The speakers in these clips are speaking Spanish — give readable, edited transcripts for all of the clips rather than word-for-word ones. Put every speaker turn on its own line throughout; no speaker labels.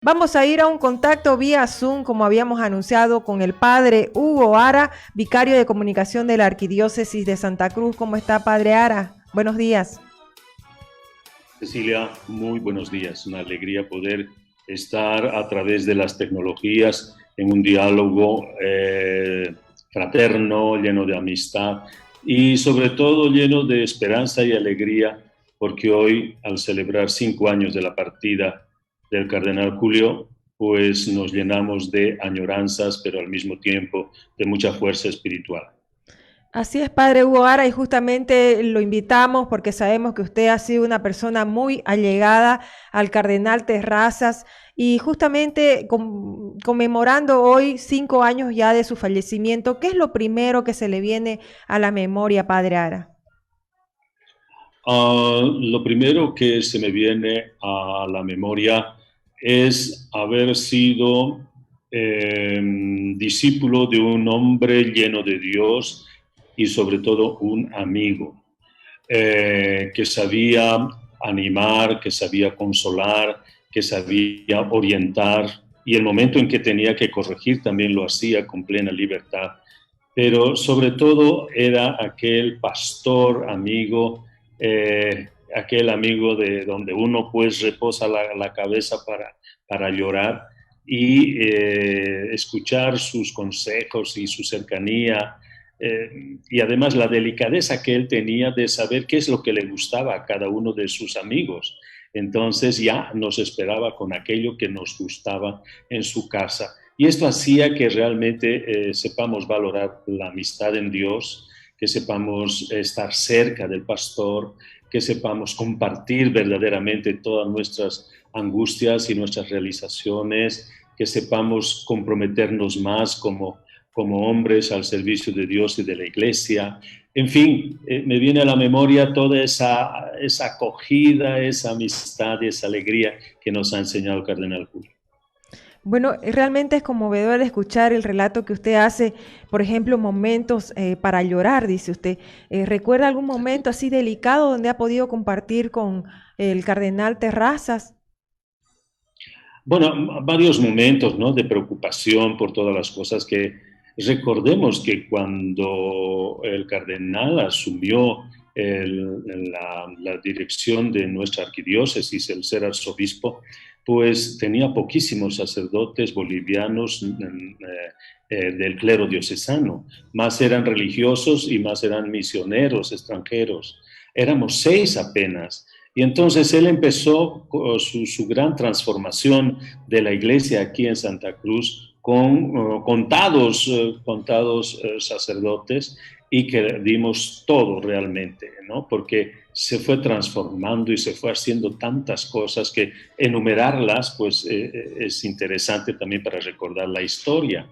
Vamos a ir a un contacto vía Zoom, como habíamos anunciado, con el padre Hugo Ara, vicario de comunicación de la Arquidiócesis de Santa Cruz. ¿Cómo está, padre Ara? Buenos días.
Cecilia, muy buenos días. Una alegría poder estar a través de las tecnologías en un diálogo fraterno, lleno de amistad y sobre todo lleno de esperanza y alegría, porque hoy, al celebrar 5 años de la partida del cardenal Julio, pues nos llenamos de añoranzas, pero al mismo tiempo de mucha fuerza espiritual.
Así es, padre Hugo Ara, y justamente lo invitamos porque sabemos que usted ha sido una persona muy allegada al cardenal Terrazas y justamente conmemorando hoy 5 años ya de su fallecimiento. ¿Qué es lo primero que se le viene a la memoria, padre Ara?
Lo primero que se me viene a la memoria es haber sido discípulo de un hombre lleno de Dios y sobre todo un amigo que sabía animar, que sabía consolar, que sabía orientar y el momento en que tenía que corregir también lo hacía con plena libertad. Pero sobre todo era aquel pastor amigo, aquel amigo de donde uno pues reposa la cabeza para llorar y escuchar sus consejos y su cercanía y además la delicadeza que él tenía de saber qué es lo que le gustaba a cada uno de sus amigos. Entonces ya nos esperaba con aquello que nos gustaba en su casa. Y esto hacía que realmente sepamos valorar la amistad en Dios, que sepamos estar cerca del pastor, que sepamos compartir verdaderamente todas nuestras angustias y nuestras realizaciones, que sepamos comprometernos más como hombres al servicio de Dios y de la iglesia. En fin, me viene a la memoria toda esa acogida, esa amistad y esa alegría que nos ha enseñado el cardenal Julio.
Bueno, realmente es conmovedor escuchar el relato que usted hace, por ejemplo, momentos para llorar, dice usted. ¿Recuerda algún momento así delicado donde ha podido compartir con el cardenal Terrazas?
Bueno, varios momentos, ¿no?, de preocupación por todas las cosas que recordemos que cuando el cardenal asumió la dirección de nuestra arquidiócesis, el ser arzobispo, pues tenía poquísimos sacerdotes bolivianos del clero diocesano, más eran religiosos y más eran misioneros extranjeros. Éramos 6 apenas. Y entonces él empezó su gran transformación de la iglesia aquí en Santa Cruz con contados sacerdotes y que dimos todo realmente, ¿no? Porque se fue transformando y se fue haciendo tantas cosas que enumerarlas pues es interesante también para recordar la historia.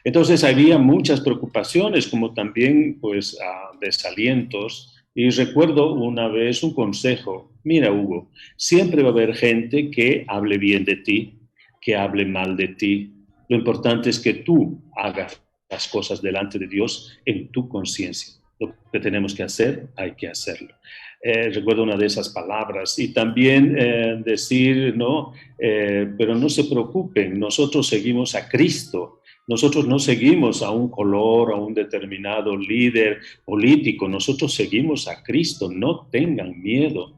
Entonces había muchas preocupaciones como también pues desalientos y recuerdo una vez un consejo: mira, Hugo, siempre va a haber gente que hable bien de ti, que hable mal de ti. Lo importante es que tú hagas las cosas delante de Dios en tu conciencia. Lo que tenemos que hacer, hay que hacerlo. Recuerdo una de esas palabras y también decir, ¿no? Pero no se preocupen, nosotros seguimos a Cristo. Nosotros no seguimos a un color, a un determinado líder político, nosotros seguimos a Cristo, no tengan miedo.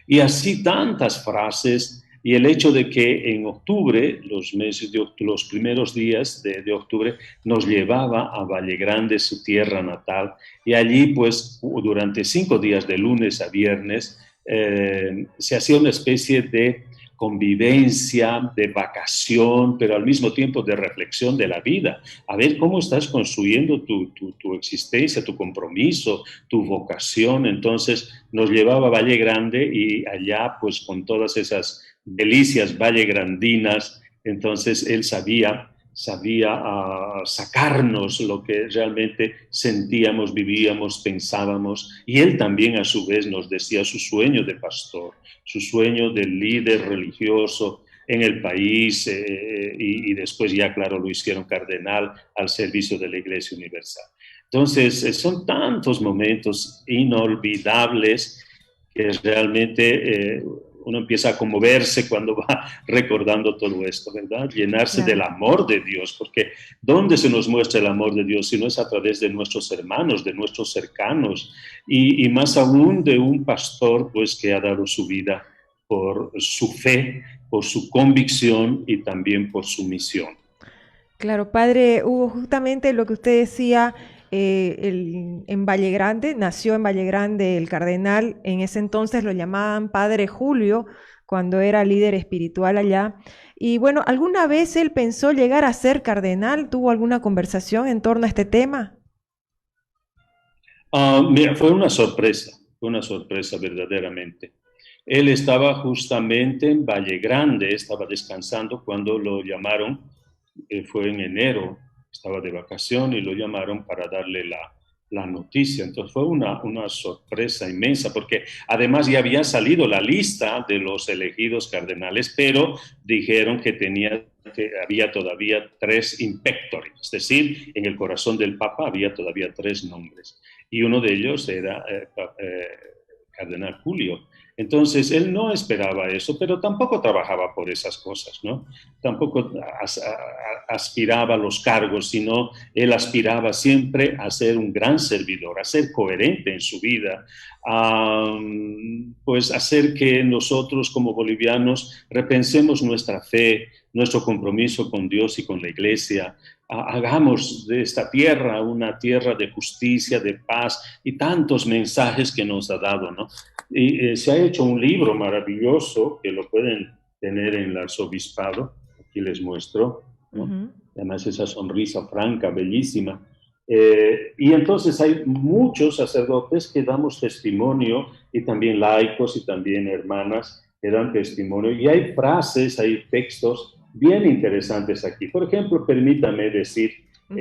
Y así tantas frases y el hecho de que en octubre, los primeros días de octubre, nos llevaba a Valle Grande, su tierra natal, y allí pues durante 5 días de lunes a viernes se hacía una especie de convivencia, de vacación, pero al mismo tiempo de reflexión de la vida. A ver cómo estás construyendo tu existencia, tu compromiso, tu vocación. Entonces nos llevaba a Valle Grande y allá pues con todas esas delicias vallegrandinas, entonces él sabía sacarnos lo que realmente sentíamos, vivíamos, pensábamos, y él también a su vez nos decía su sueño de pastor, su sueño de líder religioso en el país y después ya, claro, lo hicieron cardenal al servicio de la Iglesia Universal. Entonces, son tantos momentos inolvidables que realmente uno empieza a conmoverse cuando va recordando todo esto, ¿verdad? Llenarse del
Claro.
amor de Dios, porque ¿dónde se nos muestra el amor de Dios si no es a través de nuestros hermanos, de nuestros cercanos y más aún de un pastor pues que ha dado su vida por su fe, por su convicción y también por su misión?
Claro, padre Hugo, justamente lo que usted decía, en Valle Grande, nació en Valle Grande el cardenal, en ese entonces lo llamaban Padre Julio, cuando era líder espiritual allá. Y bueno, ¿alguna vez él pensó llegar a ser cardenal? ¿Tuvo alguna conversación en torno a este tema?
Mira, fue una sorpresa verdaderamente. Él estaba justamente en Valle Grande, estaba descansando cuando lo llamaron, fue en enero, estaba de vacación y lo llamaron para darle la noticia. Entonces fue una sorpresa inmensa, porque además ya había salido la lista de los elegidos cardenales, pero dijeron que había todavía tres impectores, es decir, en el corazón del Papa había todavía tres nombres y uno de ellos era Cardenal Julio. Entonces, él no esperaba eso, pero tampoco trabajaba por esas cosas, ¿no? Tampoco aspiraba a los cargos, sino él aspiraba siempre a ser un gran servidor, a ser coherente en su vida, a pues hacer que nosotros como bolivianos repensemos nuestra fe, nuestro compromiso con Dios y con la Iglesia, hagamos de esta tierra una tierra de justicia, de paz y tantos mensajes que nos ha dado, ¿no? Y se ha hecho un libro maravilloso que lo pueden tener en el arzobispado, aquí les muestro, ¿no?
Ujú.
Además esa sonrisa franca, bellísima. Y entonces hay muchos sacerdotes que damos testimonio y también laicos y también hermanas que dan testimonio. Y hay frases, hay textos bien interesantes aquí. Por ejemplo, permítame decir
Ujú.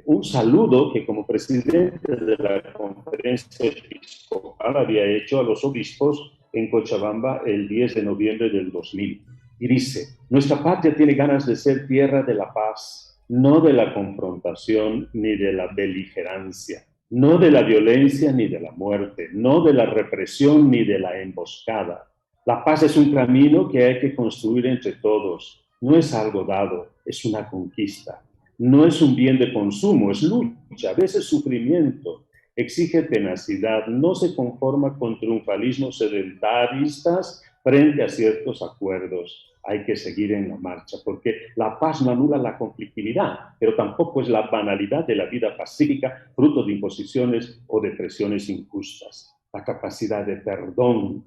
un saludo que como presidente de la conferencia episcopal había hecho a los obispos en Cochabamba el 10 de noviembre del 2000. Y dice, nuestra patria tiene ganas de ser tierra de la paz, no de la confrontación ni de la beligerancia, no de la violencia ni de la muerte, no de la represión ni de la emboscada. La paz es un camino que hay que construir entre todos. No es algo dado, es una conquista. No es un bien de consumo, es lucha, a veces sufrimiento. Exige tenacidad, no se conforma con triunfalismos sedentaristas frente a ciertos acuerdos. Hay que seguir en la marcha, porque la paz no anula la conflictividad, pero tampoco es la banalidad de la vida pacífica, fruto de imposiciones o de presiones injustas. La capacidad de perdón.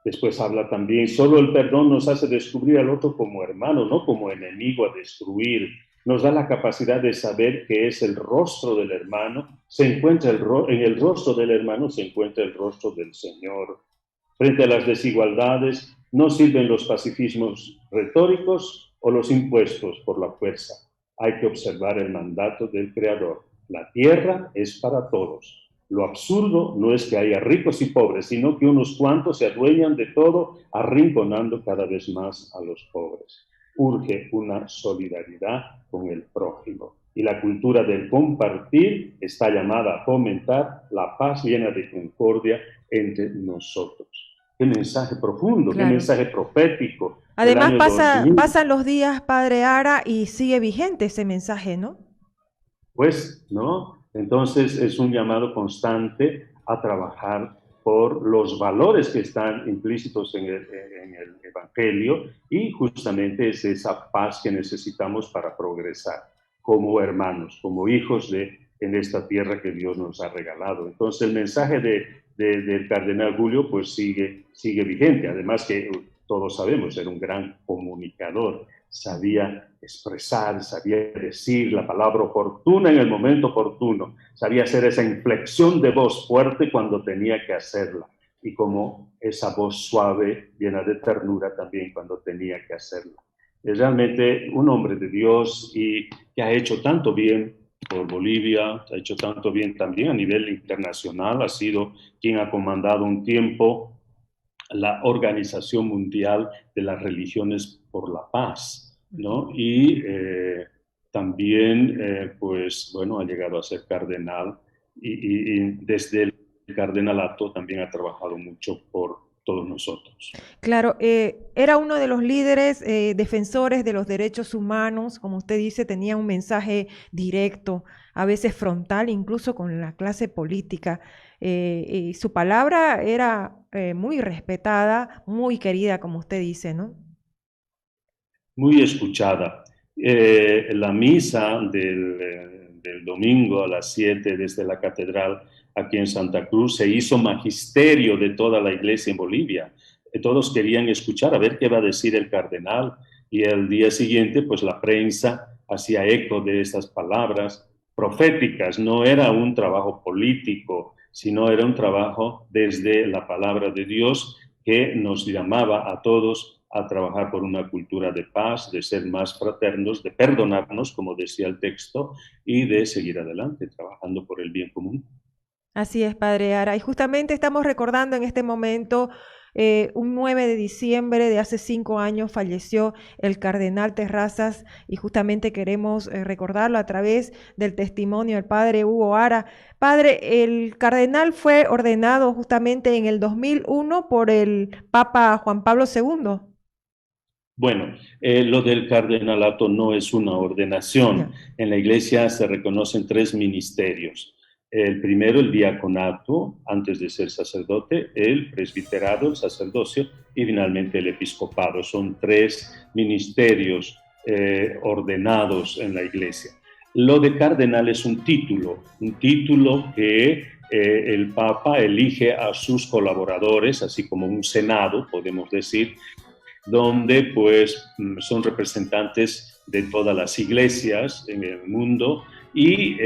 Después habla también, solo el perdón nos hace descubrir al otro como hermano, no como enemigo a destruir. Nos da la capacidad de saber que es el rostro del hermano, en el rostro del hermano se encuentra el rostro del Señor. Frente a las desigualdades, no sirven los pacifismos retóricos o los impuestos por la fuerza. Hay que observar el mandato del Creador. La tierra es para todos. Lo absurdo no es que haya ricos y pobres, sino que unos cuantos se adueñan de todo, arrinconando cada vez más a los pobres. Urge una solidaridad con el prójimo. Y la cultura del compartir está llamada a fomentar la paz llena de concordia entre nosotros. Qué mensaje profundo, qué
Claro.
mensaje profético del
Además
año 2000.
pasan los días, padre Ara, y sigue vigente ese mensaje, ¿no?
Pues, ¿no? Entonces es un llamado constante a trabajar por los valores que están implícitos en el Evangelio y justamente es esa paz que necesitamos para progresar como hermanos, como hijos en esta tierra que Dios nos ha regalado. Entonces el mensaje del cardenal Julio pues sigue vigente, además que todos sabemos, era un gran comunicador, sabía expresar, sabía decir la palabra oportuna en el momento oportuno, sabía hacer esa inflexión de voz fuerte cuando tenía que hacerla y como esa voz suave, llena de ternura también cuando tenía que hacerla. Es realmente un hombre de Dios y que ha hecho tanto bien por Bolivia, ha hecho tanto bien también a nivel internacional, ha sido quien ha comandado un tiempo la Organización Mundial de las Religiones por la Paz, ¿no? Y también, pues, bueno, ha llegado a ser cardenal y desde el cardenalato también ha trabajado mucho por todos nosotros.
Claro, era uno de los líderes defensores de los derechos humanos, como usted dice, tenía un mensaje directo, a veces frontal, incluso con la clase política. Y su palabra era muy respetada, muy querida, como usted dice, ¿no?
Muy escuchada. La misa del domingo a las 7 desde la catedral aquí en Santa Cruz se hizo magisterio de toda la iglesia en Bolivia. Todos querían escuchar a ver qué va a decir el cardenal, y el día siguiente pues la prensa hacía eco de estas palabras proféticas. No era un trabajo político, sino era un trabajo desde la palabra de Dios que nos llamaba a todos a trabajar por una cultura de paz, de ser más fraternos, de perdonarnos, como decía el texto, y de seguir adelante, trabajando por el bien común.
Así es, Padre Ara. Y justamente estamos recordando en este momento, un 9 de diciembre de hace 5 años falleció el cardenal Terrazas y justamente queremos recordarlo a través del testimonio del Padre Hugo Ara. Padre, el cardenal fue ordenado justamente en el 2001 por el Papa Juan Pablo II.
Bueno, lo del cardenalato no es una ordenación.
Ya.
En la iglesia se reconocen tres ministerios. El primero, el diaconato, antes de ser sacerdote, el presbiterado, el sacerdocio, y finalmente el episcopado. Son tres ministerios ordenados en la iglesia. Lo de cardenal es un título que el Papa elige a sus colaboradores, así como un senado, podemos decir, donde pues son representantes de todas las iglesias en el mundo y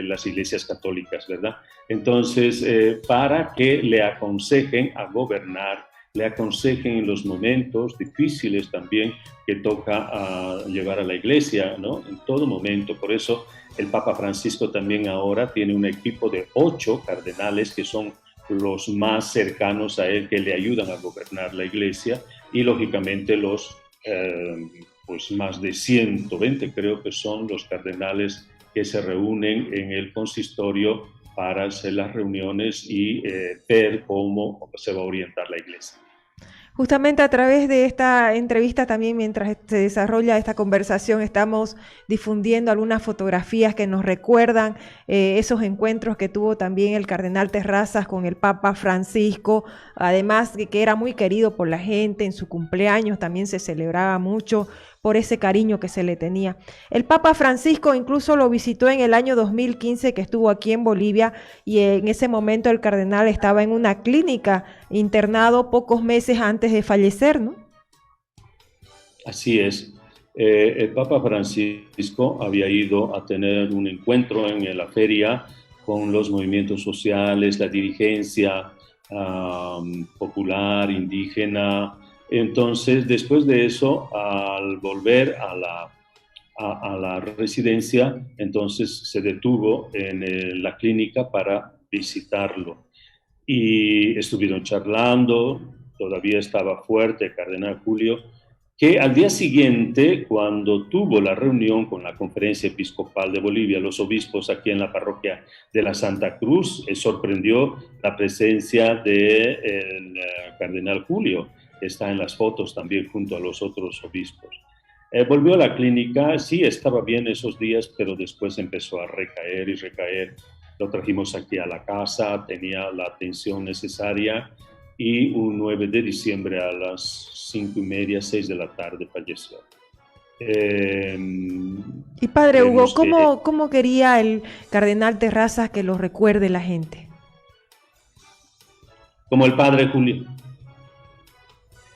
las iglesias católicas, ¿verdad? Entonces, para que le aconsejen a gobernar, le aconsejen en los momentos difíciles también que toca llevar a la iglesia, ¿no? En todo momento. Por eso el Papa Francisco también ahora tiene un equipo de 8 cardenales que son los más cercanos a él, que le ayudan a gobernar la iglesia, y lógicamente los pues más de 120 creo que son los cardenales que se reúnen en el consistorio para hacer las reuniones y ver cómo se va a orientar la iglesia.
Justamente a través de esta entrevista también, mientras se desarrolla esta conversación, estamos difundiendo algunas fotografías que nos recuerdan esos encuentros que tuvo también el cardenal Terrazas con el Papa Francisco, además de que era muy querido por la gente, en su cumpleaños también se celebraba mucho por ese cariño que se le tenía. El Papa Francisco incluso lo visitó en el año 2015, que estuvo aquí en Bolivia, y en ese momento el cardenal estaba en una clínica internado pocos meses antes de fallecer, ¿no?
Así es. El Papa Francisco había ido a tener un encuentro en la feria con los movimientos sociales, la dirigencia popular, indígena. Entonces, después de eso, al volver a la residencia, entonces se detuvo en la clínica para visitarlo. Y estuvieron charlando, todavía estaba fuerte el cardenal Julio, que al día siguiente, cuando tuvo la reunión con la Conferencia Episcopal de Bolivia, los obispos aquí en la parroquia de la Santa Cruz, sorprendió la presencia del cardenal Julio, que está en las fotos también junto a los otros obispos. Volvió a la clínica, sí estaba bien esos días, pero después empezó a recaer y recaer. Lo trajimos aquí a la casa, tenía la atención necesaria, y un 9 de diciembre a las 5:30, 6 de la tarde falleció.
Y Padre Hugo, ¿cómo quería el cardenal Terrazas que lo recuerde la gente?
Como el Padre Julio.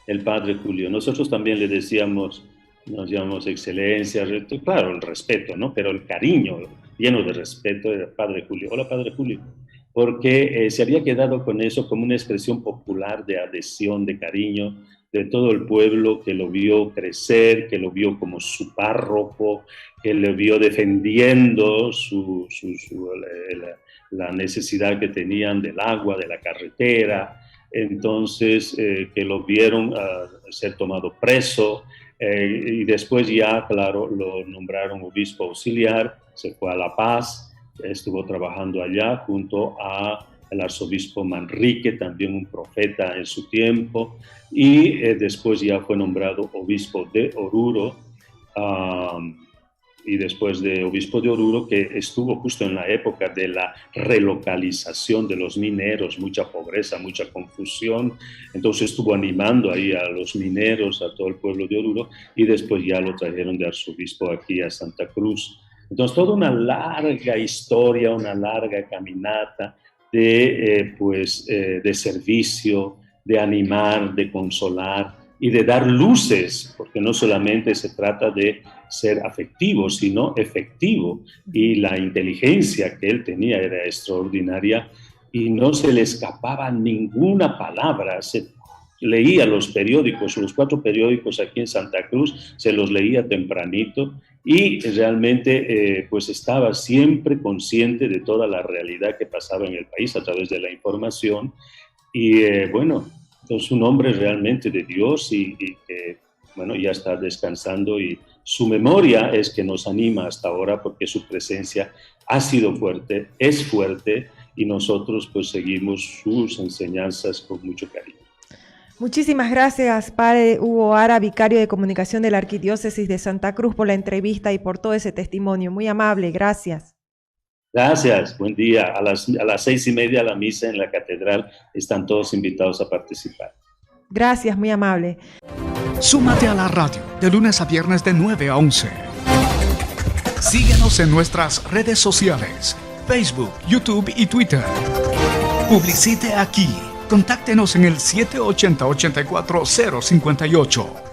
El Padre Julio. Nosotros también le decíamos, nos llamamos excelencia, claro, el respeto, ¿no? Pero el cariño, lleno de respeto, del Padre Julio. Hola, Padre Julio. Porque se había quedado con eso como una expresión popular de adhesión, de cariño de todo el pueblo, que lo vio crecer, que lo vio como su párroco, que lo vio defendiendo la necesidad que tenían del agua, de la carretera. Entonces, que lo vieron ser tomado preso, y después ya, claro, lo nombraron obispo auxiliar, se fue a La Paz, estuvo trabajando allá junto a el arzobispo Manrique, también un profeta en su tiempo, y después ya fue nombrado obispo de Oruro, y después de obispo de Oruro, que estuvo justo en la época de la relocalización de los mineros, mucha pobreza, mucha confusión, entonces estuvo animando ahí a los mineros, a todo el pueblo de Oruro, y después ya lo trajeron de arzobispo aquí a Santa Cruz. Entonces, toda una larga historia, una larga caminata de servicio, de animar, de consolar y de dar luces, porque no solamente se trata de ser afectivo, sino efectivo. Y la inteligencia que él tenía era extraordinaria y no se le escapaba ninguna palabra. Se leía los periódicos, los 4 periódicos aquí en Santa Cruz, se los leía tempranito y realmente pues estaba siempre consciente de toda la realidad que pasaba en el país a través de la información. Y bueno, es un hombre realmente de Dios y que, bueno, ya está descansando y su memoria es que nos anima hasta ahora porque su presencia ha sido fuerte, es fuerte y nosotros pues seguimos sus enseñanzas con mucho cariño.
Muchísimas gracias, Padre Hugo Ara, vicario de comunicación de la Arquidiócesis de Santa Cruz, por la entrevista y por todo ese testimonio. Muy amable, gracias.
Gracias, buen día. A las 6:30 la misa en la catedral, están todos invitados a participar.
Gracias, muy amable.
Súmate a la radio de lunes a viernes de 9 a 11. Síguenos en nuestras redes sociales, Facebook, YouTube y Twitter. Publicite aquí. Contáctenos en el 780-84058